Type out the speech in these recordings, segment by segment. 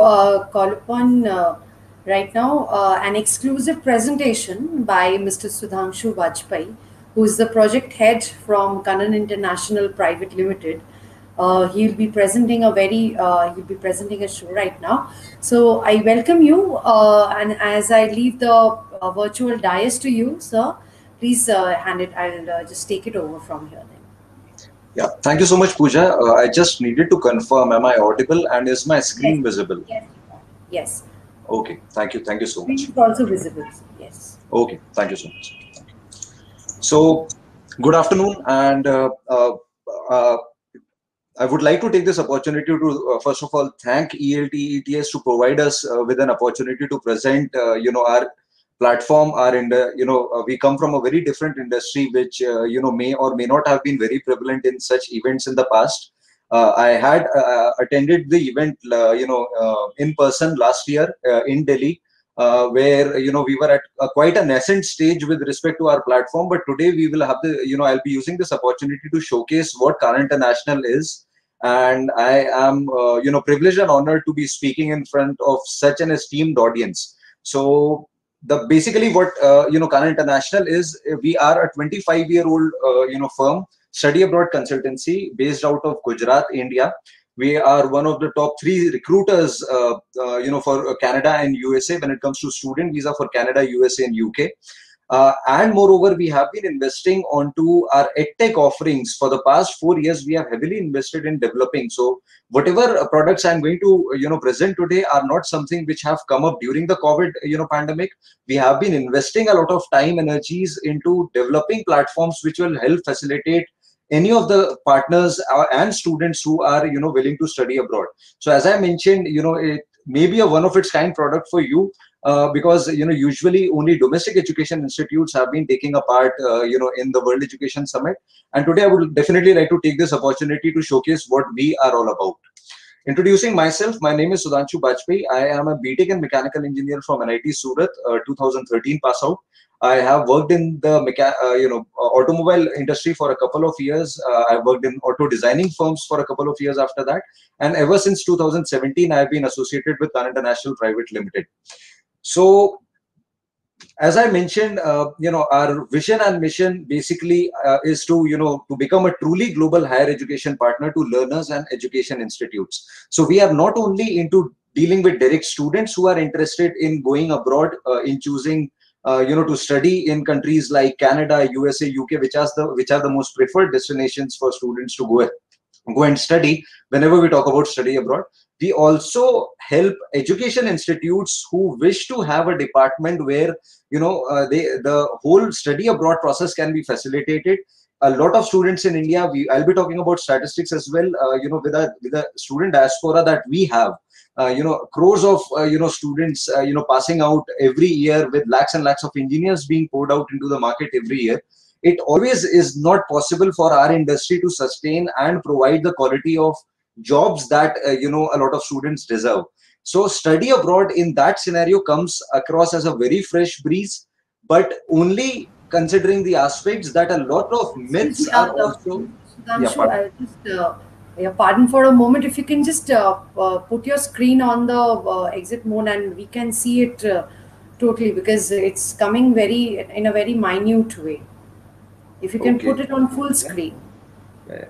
call upon right now an exclusive presentation by Mr. Sudhanshu Vajpayee, who is the project head from Kanan International Private Limited. He'll be presenting a show right now. So I welcome you, and as I leave the virtual dais to you, sir, please hand it. I'll just take it over from here then. Yeah, thank you so much, Pooja. I just needed to confirm, am I audible and is my screen visible? Yes. Yes. Okay, thank you so much. It's also visible, yes. Okay, thank you so much. So, good afternoon, and I would like to take this opportunity to first of all thank ELTETS to provide us with an opportunity to present our platform. We come from a very different industry which may or may not have been very prevalent in such events in the past. I had attended the event in person last year in Delhi, where we were at quite a nascent stage with respect to our platform, but today we will have I'll be using this opportunity to showcase what Kanan International is, and I am privileged and honored to be speaking in front of such an esteemed audience. So basically what Kanan International is, we are a 25-year-old firm, study abroad consultancy based out of Gujarat, India. We are one of the top 3 recruiters, for Canada and USA when it comes to student visa for Canada, USA, and UK. And moreover, we have been investing onto our EdTech offerings for the past 4 years. We have heavily invested in developing. So whatever products I'm going to present today are not something which have come up during the COVID pandemic. We have been investing a lot of time, energies into developing platforms which will help facilitate any of the partners and students who are willing to study abroad. So as I mentioned, it may be a one of its kind product for you, because usually only domestic education institutes have been taking a part in the World Education Summit, and today I would definitely like to take this opportunity to showcase what we are all about. Introducing myself, my name is Sudhanshu Vajpayee. I am a BTech in Mechanical Engineer from NIT Surat, 2013 pass out. I have worked in the automobile industry for a couple of years. I worked in auto designing firms for a couple of years after that, and ever since 2017, I have been associated with Kanan International Private Limited. So, as I mentioned, our vision and mission basically is to become a truly global higher education partner to learners and education institutes. So we are not only into dealing with direct students who are interested in going abroad, in choosing to study in countries like Canada, USA, UK, which are the most preferred destinations for students to go and study. Whenever we talk about study abroad, we also help education institutes who wish to have a department where the whole study abroad process can be facilitated. A lot of students in India, I'll be talking about statistics as well. With the student diaspora that we have, crores of students passing out every year, with lakhs and lakhs of engineers being poured out into the market every year. It always is not possible for our industry to sustain and provide the quality of jobs that a lot of students deserve. So study abroad in that scenario comes across as a very fresh breeze, but only considering the aspects that a lot of myths are also. Pardon for a moment. If you can just put your screen on the exit mode, and we can see it totally, because it's coming in a very minute way. If you can put it on full screen. Yeah.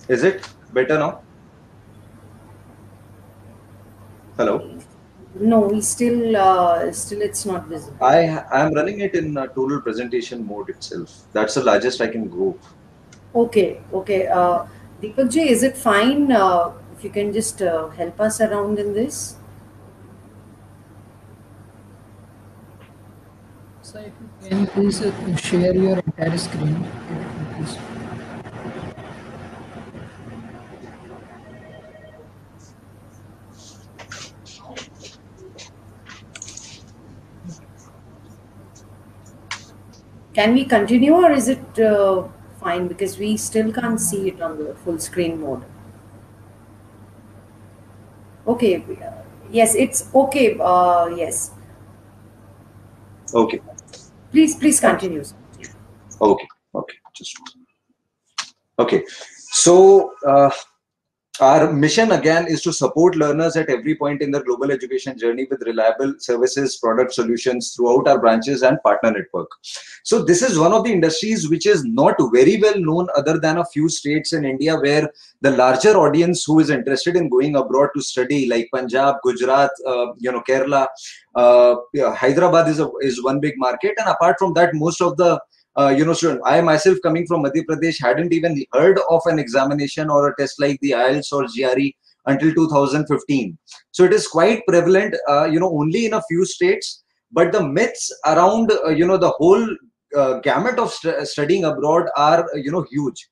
Is it better now? Hello? No, we still it's not visible. I am running it in total presentation mode itself. That's the largest I can go. Okay. Deepak ji, is it fine if you can just help us around in this? So if you can please share your entire screen, please. Can we continue, or is it fine, because we still can't see it on the full screen mode? Okay. Yes, it's okay. Yes. Okay. Please continue. Okay. Okay. So Our mission again is to support learners at every point in their global education journey with reliable services, product solutions throughout our branches and partner network. So this is one of the industries which is not very well known other than a few states in India, where the larger audience who is interested in going abroad to study, like Punjab, Gujarat, Kerala, yeah, Hyderabad is one big market, and apart from that, most of the student. I myself, coming from Madhya Pradesh, hadn't even heard of an examination or a test like the IELTS or GRE until 2015. So it is quite prevalent, only in a few states. But the myths around, the whole gamut of studying abroad are, huge.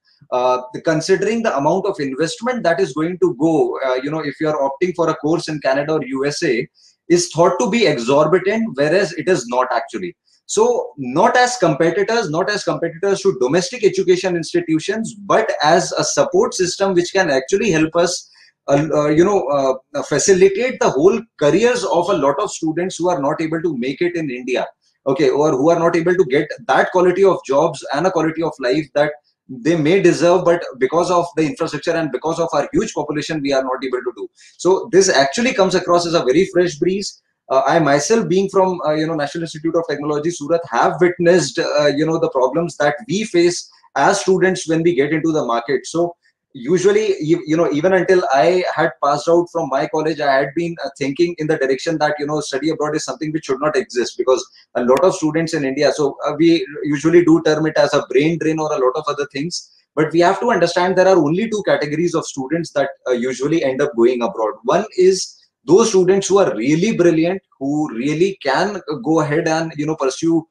Considering the amount of investment that is going to go, if you are opting for a course in Canada or USA, is thought to be exorbitant, whereas it is not actually. So not as competitors to domestic education institutions, but as a support system which can actually help us facilitate the whole careers of a lot of students who are not able to make it in India, okay, or who are not able to get that quality of jobs and a quality of life that they may deserve, but because of the infrastructure and because of our huge population, we are not able to do. So this actually comes across as a very fresh breeze. I myself, being from National Institute of Technology, Surat, have witnessed the problems that we face as students when we get into the market. So usually, even until I had passed out from my college, I had been thinking in the direction that study abroad is something which should not exist, because a lot of students in India, so we usually do term it as a brain drain or a lot of other things. But we have to understand there are only two categories of students that usually end up going abroad. One is those students who are really brilliant, who really can go ahead and pursue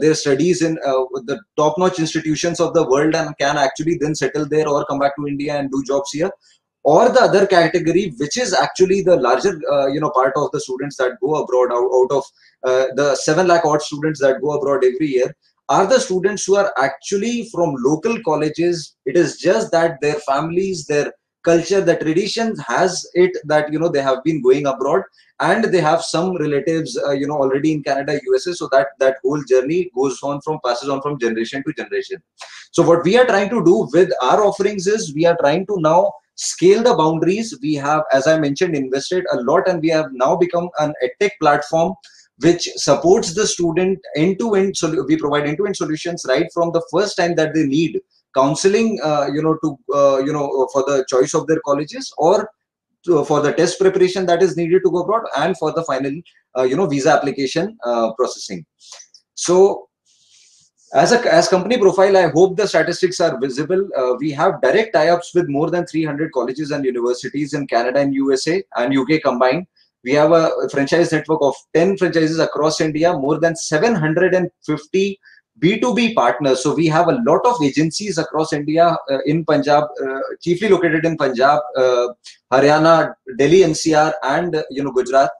their studies in the top-notch institutions of the world and can actually then settle there or come back to India and do jobs here. Or the other category, which is actually the larger part of the students that go abroad, out of the 7 lakh odd students that go abroad every year, are the students who are actually from local colleges. It is just that their families, their culture, the tradition has it that they have been going abroad, and they have some relatives already in Canada, USA, so that whole journey passes on from generation to generation. So what we are trying to do with our offerings is we are trying to now scale the boundaries. We have, as I mentioned, invested a lot, and we have now become an edtech platform which supports the student end-to-end. So we provide end-to-end solutions right from the first time that they need counseling, for the choice of their colleges, or for the test preparation that is needed to go abroad, and for the final, visa application processing. So as company profile, I hope the statistics are visible. We have direct tie-ups with more than 300 colleges and universities in Canada and USA and UK combined. We have a franchise network of 10 franchises across India, more than 750 B2B partners. So we have a lot of agencies across India, in Punjab, chiefly located in Punjab, Haryana, Delhi NCR, and Gujarat.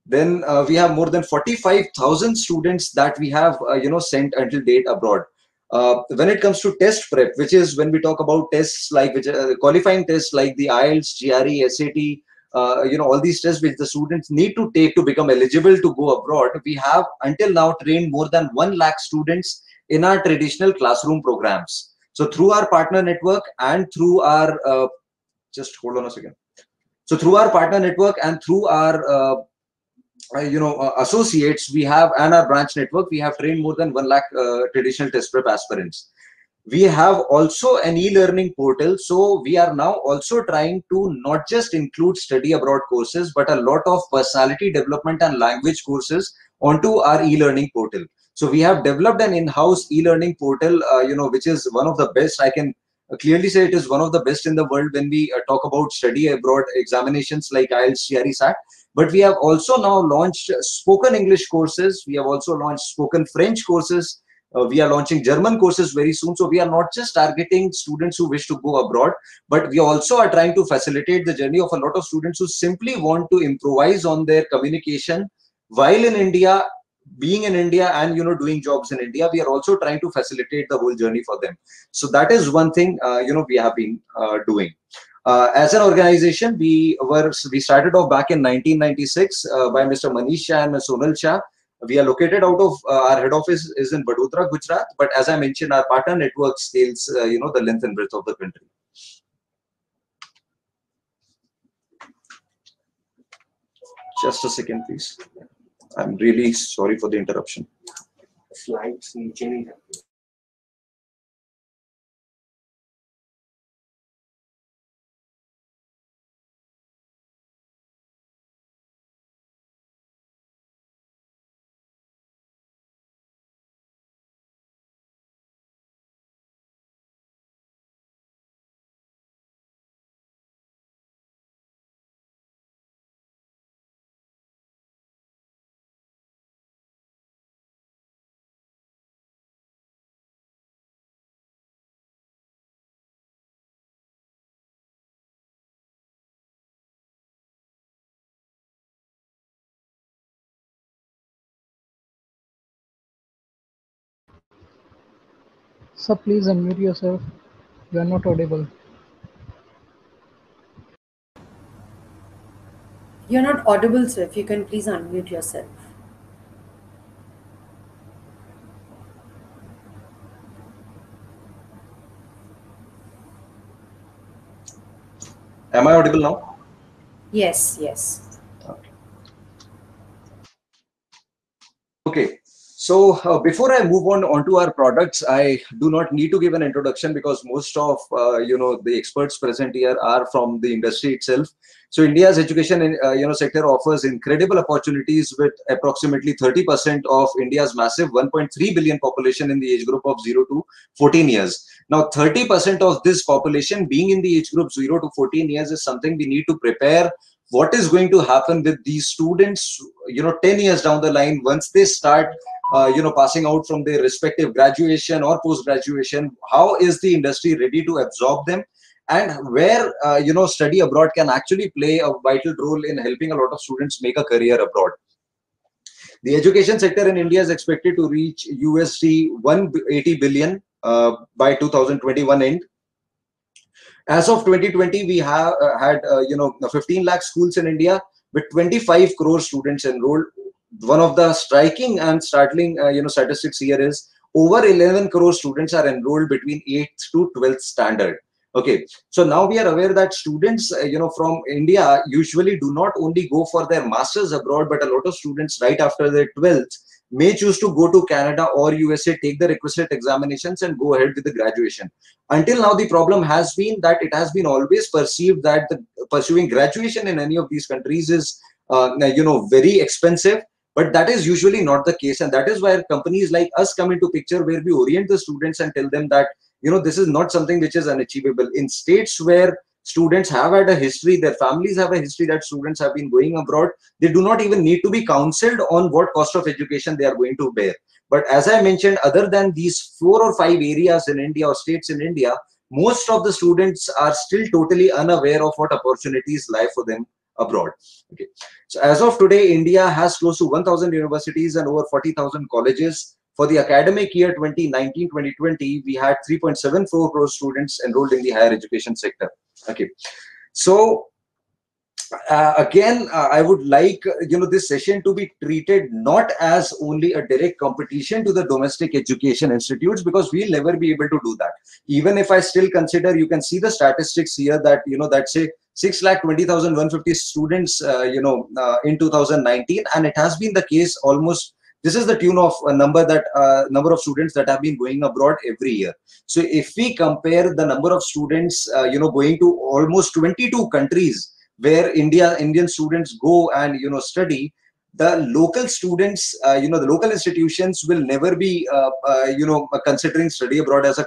Then we have more than 45,000 students that we have sent until date abroad. When it comes to test prep, which is when we talk about tests like qualifying tests like the IELTS, GRE, SAT, all these tests which the students need to take to become eligible to go abroad, we have until now trained more than 1 lakh students in our traditional classroom programs. So through our partner network and through our just hold on a second. So through our partner network and through our associates, we have, and our branch network, we have trained more than 1 lakh traditional test prep aspirants. We have also an e-learning portal. So we are now also trying to not just include study abroad courses, but a lot of personality development and language courses onto our e-learning portal. So we have developed an in-house e-learning portal, which is one of the best. I can clearly say it is one of the best in the world when we talk about study abroad examinations like IELTS, GRE, SAT. But we have also now launched spoken English courses. We have also launched spoken French courses. We are launching German courses very soon. So we are not just targeting students who wish to go abroad, but we also are trying to facilitate the journey of a lot of students who simply want to improvise on their communication while in India, being in India, and doing jobs in India. We are also trying to facilitate the whole journey for them. So that is one thing we have been doing. As an organization, we started off back in 1996 by Mr. Manish Shah and Ms. Sonal Shah. We are located out of our head office is in Vadodara, Gujarat. But as I mentioned, our partner network scales, the length and breadth of the country. Just a second, please. I'm really sorry for the interruption. Slides नीचे नहीं जाते. Sir, please unmute yourself. You are not audible. You're not audible, sir. If you can please unmute yourself. Am I audible now? Yes, yes. Okay. So before I move on onto our products, I do not need to give an introduction because most of the experts present here are from the industry itself. So India's education sector offers incredible opportunities with approximately 30% of India's massive 1.3 billion population in the age group of 0 to 14 years. Now 30% of this population being in the age group 0 to 14 years is something we need to prepare. What is going to happen with these students 10 years down the line once they start passing out from their respective graduation or post graduation? How is the industry ready to absorb them, and where study abroad can actually play a vital role in helping a lot of students make a career abroad? The education sector in India is expected to reach USD 180 billion by 2021 end. As of 2020, we have had 15 lakh schools in India with 25 crore students enrolled. One of the striking and startling statistics here is over 11 crore students are enrolled between 8th to 12th standard. Okay, so now we are aware that students from India usually do not only go for their masters abroad, but a lot of students right after their 12th may choose to go to Canada or USA, take the requisite examinations and go ahead with the graduation. Until now, the problem has been that it has been always perceived that pursuing graduation in any of these countries is very expensive. But that is usually not the case, and that is why companies like us come into picture, where we orient the students and tell them that this is not something which is unachievable. In states where students have had a history, their families have a history that students have been going abroad, they do not even need to be counseled on what cost of education they are going to bear. But as I mentioned, other than these 4 or 5 areas in India or states in India, most of the students are still totally unaware of what opportunities lie for them abroad. Okay, so as of today, India has close to 1,000 universities and over 40,000 colleges. For the academic year 2019-2020, we had 3.74 crore students enrolled in the higher education sector. Okay, so again, I would like this session to be treated not as only a direct competition to the domestic education institutes, because we'll never be able to do that. Even if I still consider, you can see the statistics here that that say 6,20,150 students in 2019, and it has been the case almost. This is the tune of a number of students that have been going abroad every year. So if we compare the number of students going to almost 22 countries where Indian students go and study, the local students, the local institutions will never be considering study abroad as a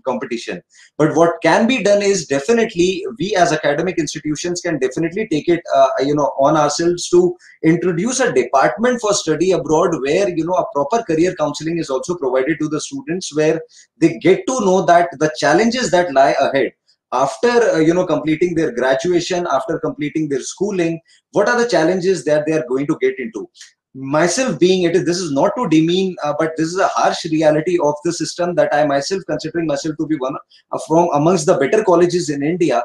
competition. But what can be done is, definitely we as academic institutions can definitely take it on ourselves to introduce a department for study abroad, where a proper career counseling is also provided to the students, where they get to know that the challenges that lie ahead after completing their graduation, after completing their schooling, what are the challenges that they are going to get into. Myself being this is not to demean, but this is a harsh reality of the system, that I myself, considering myself to be one from amongst the better colleges in India,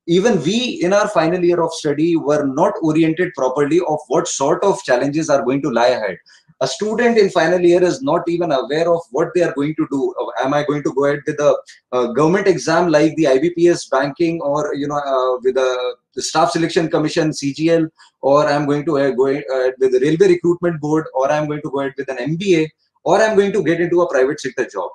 even we in our final year of study were not oriented properly of what sort of challenges are going to lie ahead. A student in final year is not even aware of what they are going to do. Am I going to go ahead with a government exam like the IBPS banking, or with the staff selection commission CGL, or I'm going to go ahead with the railway recruitment board, or I'm going to go ahead with an MBA, or I'm going to get into a private sector job.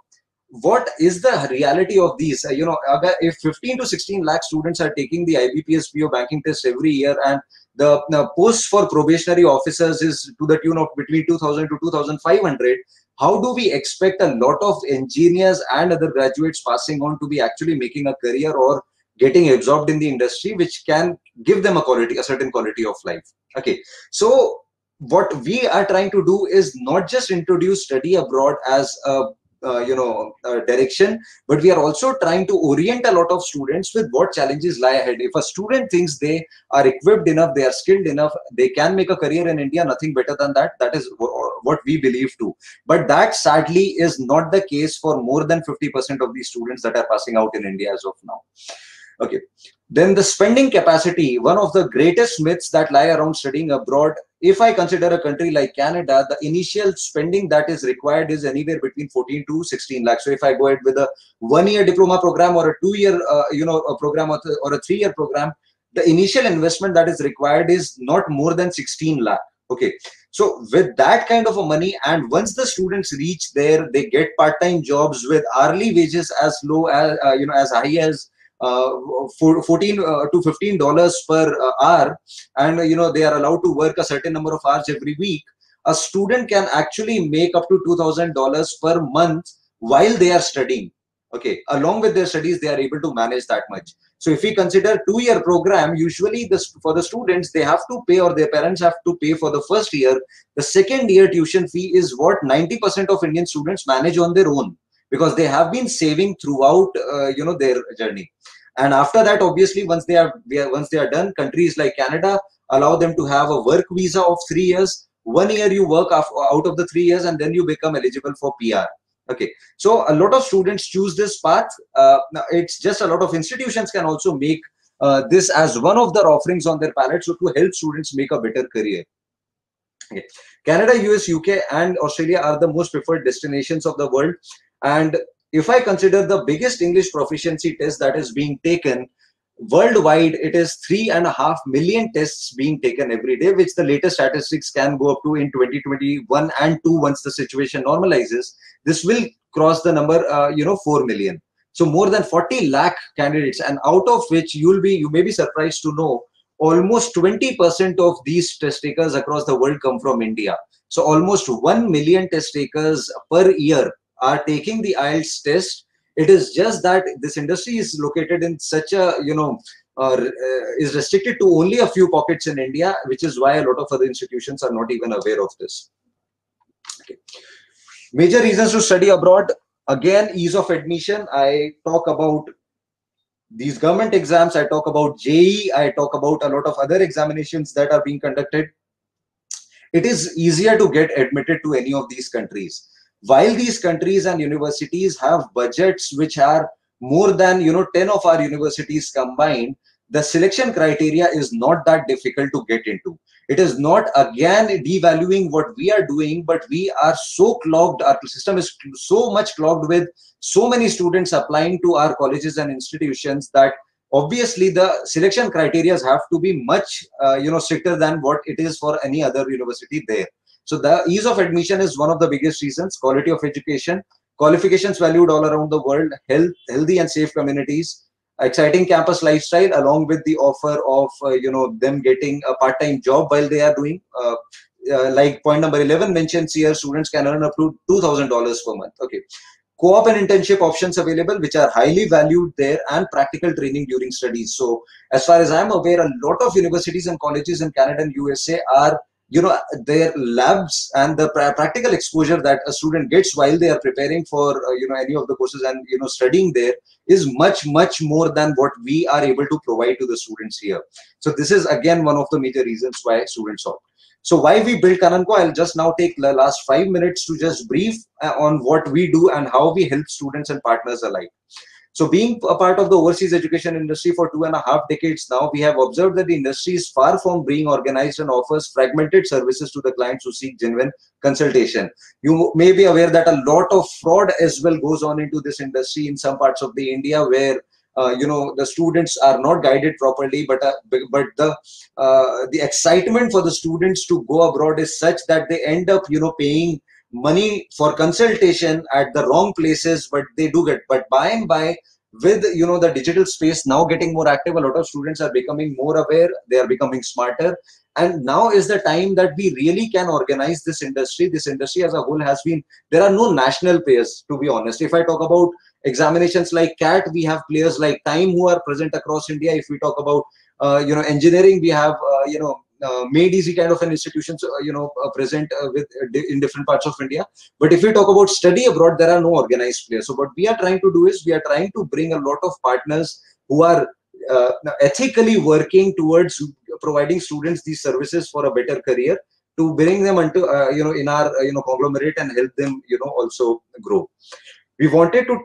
What is the reality of these? If 15 to 16 lakh students are taking the IBPS PO banking test every year, and the posts for probationary officers is to the tune of between 2000 to 2500, how do we expect a lot of engineers and other graduates passing on to be actually making a career or getting absorbed in the industry, which can give them a certain quality of life? Okay, so what we are trying to do is not just introduce study abroad as a direction, but we are also trying to orient a lot of students with what challenges lie ahead. If a student thinks they are equipped enough, they are skilled enough, they can make a career in India, nothing better than that. That is what we believe too. But that sadly is not the case for more than 50% of the students that are passing out in India as of now. Okay, then the spending capacity, one of the greatest myths that lie around studying abroad. If I consider a country like Canada, the initial spending that is required is anywhere between 14 to 16 lakhs. So if I go ahead with a 1-year diploma program, or a 2-year a program, or a 3-year program, the initial investment that is required is not more than 16 lakh. Okay, so with that kind of a money, and once the students reach there, they get part-time jobs with hourly wages as low as as high as 14 to $15 per hour, and they are allowed to work a certain number of hours every week. A student can actually make up to $2,000 per month while they are studying. Okay, along with their studies, they are able to manage that much. So if we consider 2-year program, usually for the students, they have to pay, or their parents have to pay for the first year. The second year tuition fee is what 90% of Indian students manage on their own, because they have been saving throughout their journey. And after that, obviously, once they are done, countries like Canada allow them to have a work visa of 3 years. 1 year you work out of the 3 years, and then you become eligible for PR. Okay, so a lot of students choose this path. It's just a lot of institutions can also make this as one of their offerings on their palette, so to help students make a better career. Okay. Canada, US, UK, and Australia are the most preferred destinations of the world. And if I consider the biggest English proficiency test that is being taken worldwide, it is 3.5 million tests being taken every day, which the latest statistics can go up to in 2021 and 2. Once the situation normalizes, this will cross the number 4 million. So more than 40 lakh candidates, and out of which you may be surprised to know almost 20% of these test takers across the world come from India. So almost 1 million test takers per year are taking the IELTS test. It is just that this industry is located in such a is restricted to only a few pockets in India, which is why a lot of other institutions are not even aware of this. Okay. Major reasons to study abroad. Again, ease of admission. I talk about these government exams. I talk about JEE. I talk about a lot of other examinations that are being conducted. It is easier to get admitted to any of these countries. While these countries and universities have budgets which are more than 10 of our universities combined, the selection criteria is not that difficult to get into. It is not again devaluing what we are doing, but we are so clogged, our system is so much clogged with so many students applying to our colleges and institutions that obviously the selection criteria have to be much stricter than what it is for any other university there. So the ease of admission is one of the biggest reasons. Quality of education, qualifications valued all around the world, healthy and safe communities, exciting campus lifestyle, along with the offer of them getting a part-time job while they are doing like point number 11 mentions here, students can earn up to $2,000 per month. Okay, co-op and internship options available, which are highly valued there, and practical training during studies. So as far as I'm aware, a lot of universities and colleges in Canada and USA are their labs and the practical exposure that a student gets while they are preparing for any of the courses and studying there is much more than what we are able to provide to the students here. So this is again one of the major reasons why students opt. So why we built Kananko, I'll just now take the last 5 minutes to just brief on what we do and how we help students and partners alike. So being a part of the overseas education industry for 2.5 decades now, we have observed that the industry is far from being organized and offers fragmented services to the clients who seek genuine consultation. You may be aware that a lot of fraud as well goes on into this industry in some parts of the India, where the students are not guided properly, but the excitement for the students to go abroad is such that they end up paying money for consultation at the wrong places. But they do get, but by and by, with the digital space now getting more active, a lot of students are becoming more aware, they are becoming smarter, and now is the time that we really can organize this industry. This industry as a whole has been, there are no national players, to be honest. If I talk about examinations like CAT, we have players like Time who are present across India. If we talk about engineering, we have Made Easy kind of an institutions present in different parts of India. But if we talk about study abroad, there are no organized players. So what we are trying to do is we are trying to bring a lot of partners who are ethically working towards providing students these services for a better career, to bring them into in our conglomerate and help them also grow. We wanted to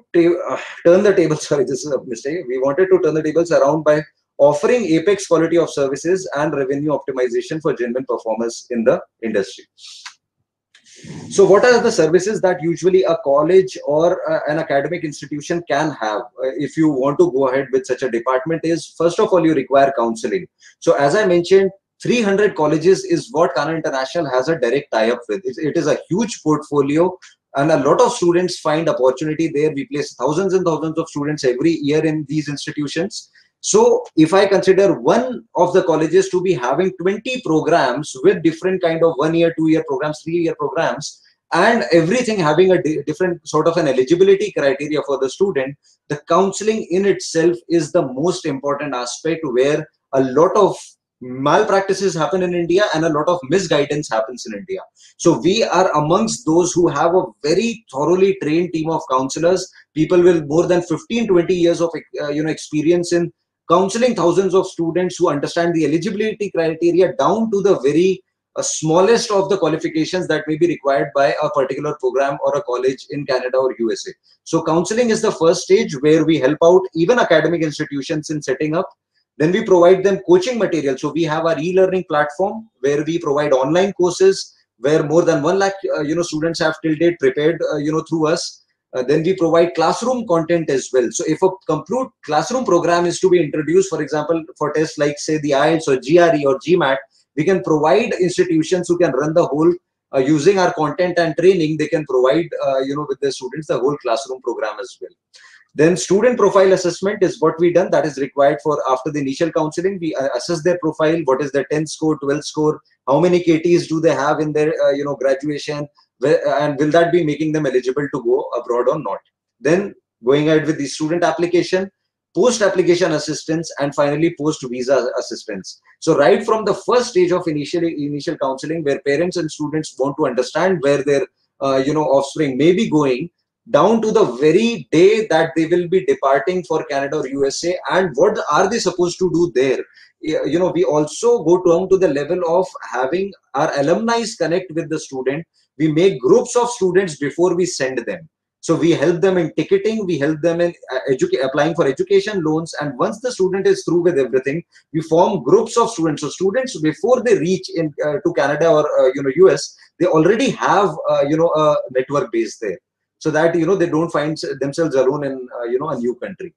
turn the tables. Sorry, this is a mistake. We wanted to turn the tables around by offering apex quality of services and revenue optimization for genuine performers in the industry. So what are the services that usually a college or an academic institution can have if you want to go ahead with such a department? Is, first of all, you require counseling. So as I mentioned, 300 colleges is what Khan International has a direct tie-up with. It is a huge portfolio, and a lot of students find opportunity there. We place thousands and thousands of students every year in these institutions. So if I consider one of the colleges to be having 20 programs with different kind of 1 year, 2 year programs, 3 year programs, and everything having a different sort of an eligibility criteria for the student, the counseling in itself is the most important aspect, where a lot of malpractices happen in India and a lot of misguidance happens in India. So we are amongst those who have a very thoroughly trained team of counselors, people with more than 15-20 years of experience in counseling thousands of students, who understand the eligibility criteria down to the very smallest of the qualifications that may be required by a particular program or a college in Canada or USA. So counseling is the first stage, where we help out even academic institutions in setting up. Then we provide them coaching material. So we have our e-learning platform where we provide online courses, where more than 1 lakh students have till date prepared through us. Then we provide classroom content as well. So if a complete classroom program is to be introduced, for example, for tests like say the IELTS or GRE or GMAT, we can provide institutions who can run the whole using our content and training. They can provide with the students the whole classroom program as well. Then student profile assessment is what we done, that is required for after the initial counseling. We assess their profile, what is their 10th score, 12th score, how many KTs do they have in their graduation, and will that be making them eligible to go abroad or not. Then going ahead with the student application, post application assistance, and finally post visa assistance. So right from the first stage of initial counseling, where parents and students want to understand where their offspring may be going, down to the very day that they will be departing for Canada or USA, and what are they supposed to do there. We also go down to the level of having our alumni connect with the student. We make groups of students before we send them. So we help them in ticketing, we help them in applying for education loans, and once the student is through with everything, we form groups of students. So students, before they reach in to Canada or US, they already have a network base there, so that they don't find themselves alone in a new country.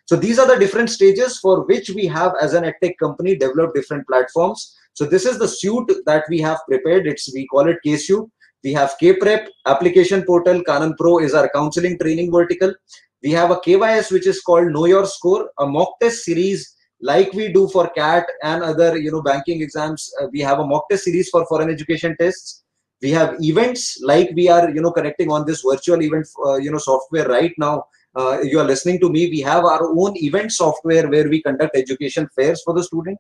So these are the different stages for which we have, as an EdTech company, developed different platforms. So this is the suite that we have prepared. We call it K-Suite. We have K-Prep, application portal. Kanan Pro is our counseling training vertical. We have a KYS, which is called Know Your Score, a mock test series like we do for CAT and other banking exams. We have a mock test series for foreign education tests. We have events, like we are connecting on this virtual event software right now. You are listening to me. We have our own event software where we conduct education fairs for the student.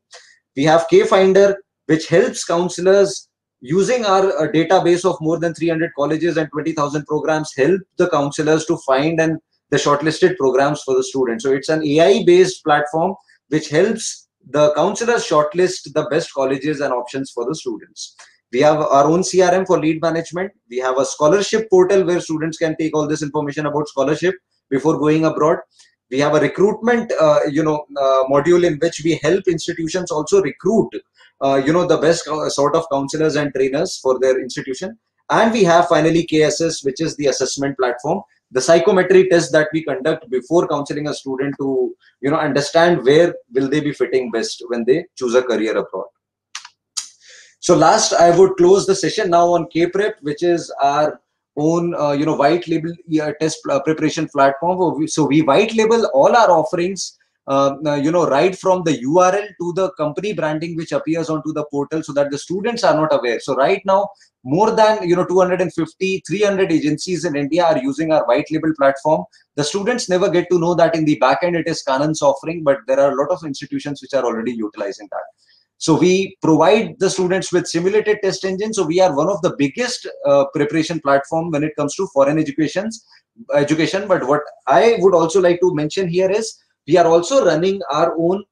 We have K-Finder, which helps counselors using our database of more than 300 colleges and 20,000 programs, help the counselors to find and the shortlisted programs for the students. So it's an AI-based platform which helps the counselors shortlist the best colleges and options for the students. We have our own CRM for lead management. We have a scholarship portal where students can take all this information about scholarship before going abroad. We have a recruitment module in which we help institutions also recruit the best sort of counselors and trainers for their institution. And we have finally KSS, which is the assessment platform, the psychometry test that we conduct before counseling a student to understand where will they be fitting best when they choose a career abroad. So last, I would close the session now on KPrep, which is our own white label test preparation platform. So we white label all our offerings, right from the URL to the company branding which appears onto the portal, so that the students are not aware. So right now, more than 250, 300 agencies in India are using our white label platform. The students never get to know that in the back end it is Kanan's offering, but there are a lot of institutions which are already utilizing that. So we provide the students with simulated test engines. So we are one of the biggest preparation platform when it comes to foreign education. But what I would also like to mention here is we are also running our own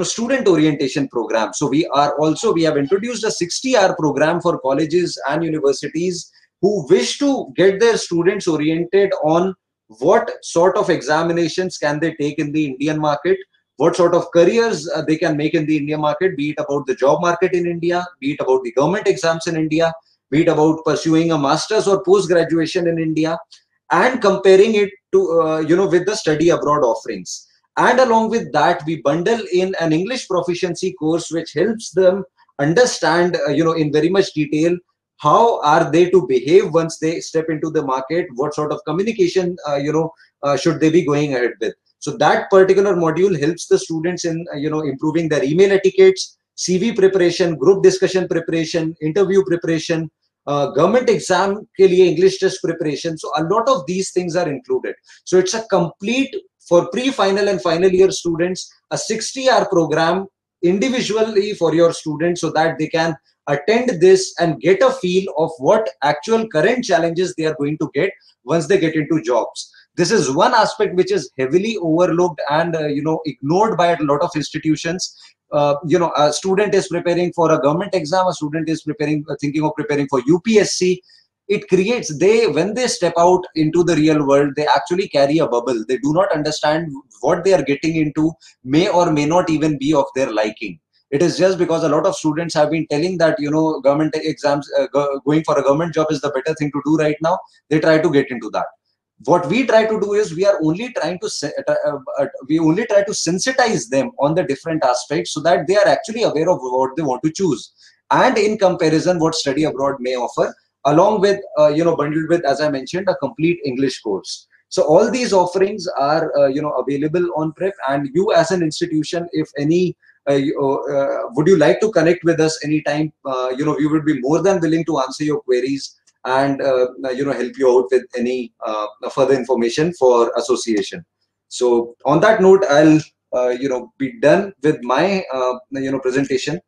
student orientation program. So we have introduced a 60-hour program for colleges and universities who wish to get their students oriented on what sort of examinations can they take in the Indian market, what sort of careers they can make in the Indian market, be it about the job market in India, be it about the government exams in India, be it about pursuing a master's or post-graduation in India, and comparing it to, with the study abroad offerings. And along with that, we bundle in an English proficiency course, which helps them understand, in very much detail, how are they to behave once they step into the market, what sort of communication, should they be going ahead with. So that particular module helps the students in improving their email etiquettes, CV preparation, group discussion preparation, interview preparation, government exam ke liye English test preparation. So a lot of these things are included. So it's a complete, for pre-final and final year students, a 60-hour program individually for your students, so that they can attend this and get a feel of what actual current challenges they are going to get once they get into jobs. This is one aspect which is heavily overlooked and ignored by a lot of institutions. A student is preparing for a government exam, a student is thinking of preparing for UPSC. It creates, when they step out into the real world, they actually carry a bubble. They do not understand what they are getting into, may or may not even be of their liking. It is just because a lot of students have been telling that, government exams, going for a government job is the better thing to do right now. They try to get into that. What we try to do is we only try to sensitize them on the different aspects, so that they are actually aware of what they want to choose, and in comparison what study abroad may offer, along with bundled with, as I mentioned, a complete English course. So all these offerings are available on Prep, and you as an institution, if any, would you like to connect with us anytime? We would be more than willing to answer your queries and help you out with any further information for association. So on that note, I'll be done with my presentation.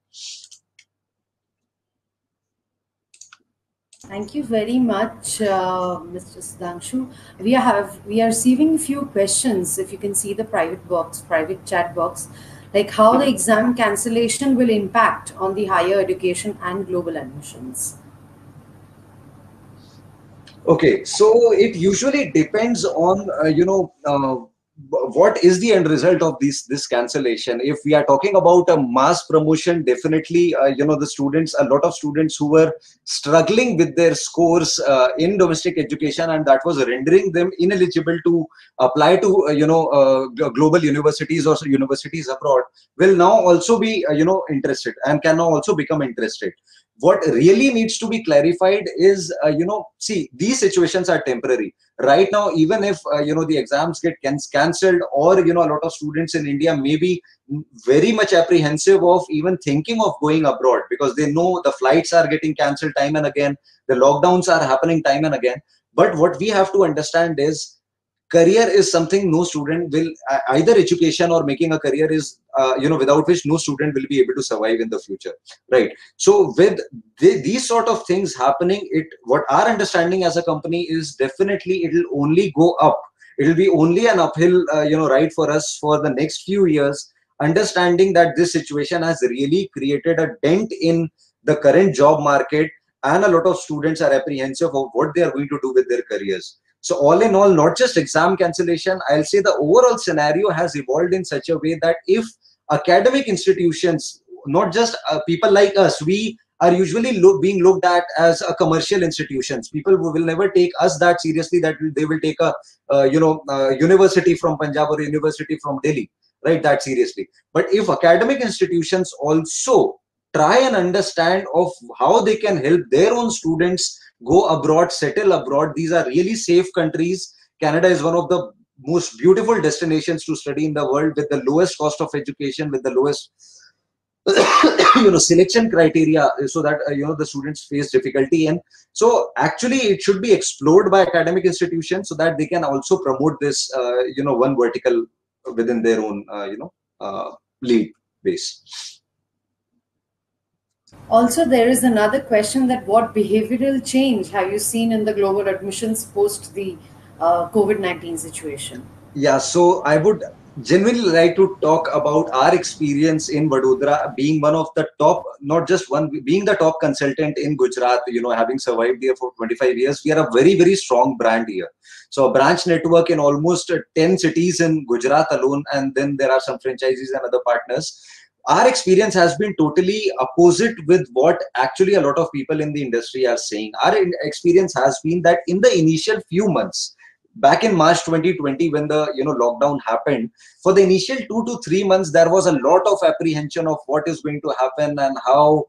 Thank you very much, Mr. Sudhanshu. We are receiving a few questions. If you can see the private chat box, like how the exam cancellation will impact on the higher education and global admissions. Okay, so it usually depends on what is the end result of this cancellation. If we are talking about a mass promotion, definitely a lot of students who were struggling with their scores in domestic education, and that was rendering them ineligible to apply to global universities or universities abroad, will now also be interested and can now also become interested. What really needs to be clarified is, see, these situations are temporary. Right now, even if, the exams get cancelled, or, a lot of students in India may be very much apprehensive of even thinking of going abroad, because they know the flights are getting cancelled time and again, the lockdowns are happening time and again. But what we have to understand is, career is something no student will, either education or making a career is, without which no student will be able to survive in the future, right? So with these sort of things happening, what our understanding as a company is, definitely it will only go up. It will be only an uphill, ride for us for the next few years, understanding that this situation has really created a dent in the current job market, and a lot of students are apprehensive of what they are going to do with their careers. So all in all, not just exam cancellation, I'll say the overall scenario has evolved in such a way that if academic institutions, not just people like us, we are usually being looked at as a commercial institutions. People who will never take us that seriously, that they will take a university from Punjab or university from Delhi, right, that seriously. But if academic institutions also try and understand of how they can help their own students go abroad, settle abroad, these are really safe countries. Canada is one of the most beautiful destinations to study in the world, with the lowest cost of education, with the lowest selection criteria, so that the students face difficulty. And so actually it should be explored by academic institutions so that they can also promote this one vertical within their own lead base. Also, there is another question, that what behavioral change have you seen in the global admissions post the COVID-19 situation? Yeah, so I would genuinely like to talk about our experience in Vadodara, being one of the top, not just one, being the top consultant in Gujarat, having survived here for 25 years. We are a very, very strong brand here. So a branch network in almost 10 cities in Gujarat alone, and then there are some franchises and other partners. Our experience has been totally opposite with what actually a lot of people in the industry are saying. Our experience has been that in the initial few months, back in March 2020, when the lockdown happened, for the initial 2 to 3 months, there was a lot of apprehension of what is going to happen, and how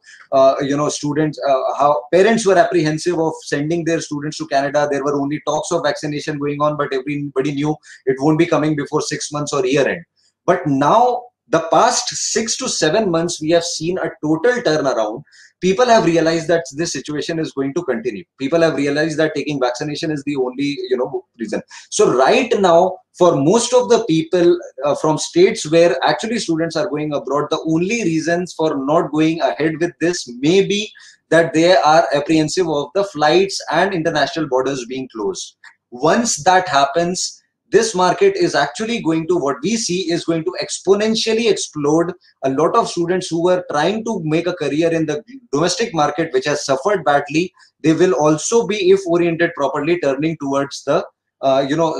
students, how parents were apprehensive of sending their students to Canada. There were only talks of vaccination going on, but everybody knew it won't be coming before 6 months or year end. But now, the past 6 to 7 months, we have seen a total turnaround. People have realized that this situation is going to continue. People have realized that taking vaccination is the only reason. So right now, for most of the people from states where actually students are going abroad, the only reasons for not going ahead with this may be that they are apprehensive of the flights and international borders being closed. Once that happens, this market is actually going to, what we see is going to exponentially explode. A lot of students who were trying to make a career in the domestic market, which has suffered badly, they will also be, if oriented properly, turning towards the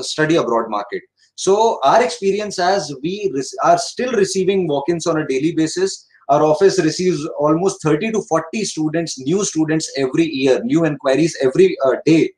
study abroad market. So our experience, as we are still receiving walk-ins on a daily basis, our office receives almost 30 to 40 students, new students every year, new inquiries every day.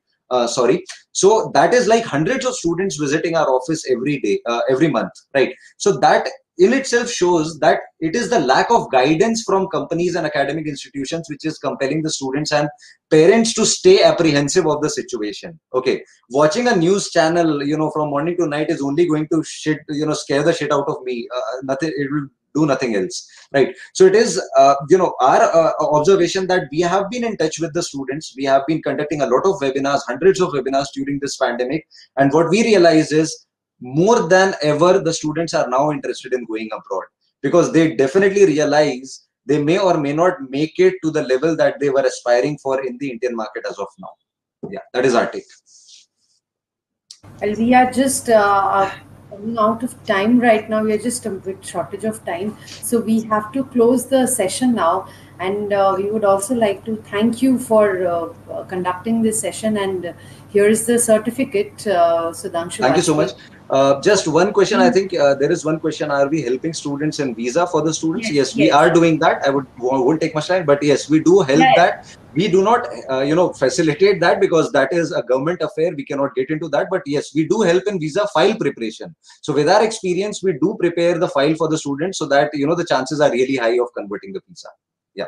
So that is like hundreds of students visiting our office every day, every month, right? So that in itself shows that it is the lack of guidance from companies and academic institutions which is compelling the students and parents to stay apprehensive of the situation. Okay, watching a news channel, from morning to night is only going to scare the shit out of me. Nothing, it will do nothing else, right? So it is our observation that we have been in touch with the students. We have been conducting a lot of webinars, hundreds of webinars during this pandemic, and what we realize is more than ever the students are now interested in going abroad, because they definitely realize they may or may not make it to the level that they were aspiring for in the Indian market as of now. Yeah, that is our take. Well, we are just running out of time right now. We are just a bit shortage of time, so we have to close the session now. And we would also like to thank you for conducting this session. And here is the certificate, Sudhanshu. Thank you so much. Just one question. I think there is one question. Are we helping students in visa for the students? Yes, we are doing that. I won't take much time, but yes, we do help that. We do not, facilitate that because that is a government affair. We cannot get into that. But yes, we do help in visa file preparation. So with our experience, we do prepare the file for the students so that, the chances are really high of converting the visa. Yeah.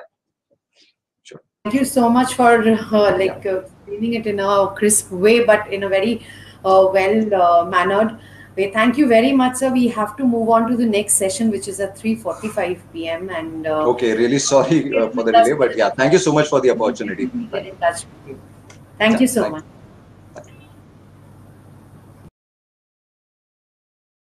Sure. Thank you so much for explaining it in a crisp way, but in a very well-mannered way. Thank you very much, sir. We have to move on to the next session, which is at 3:45 p.m. And okay, really sorry for the delay, but yeah, thank you so much for the opportunity. Get in touch with you. Thank you so much.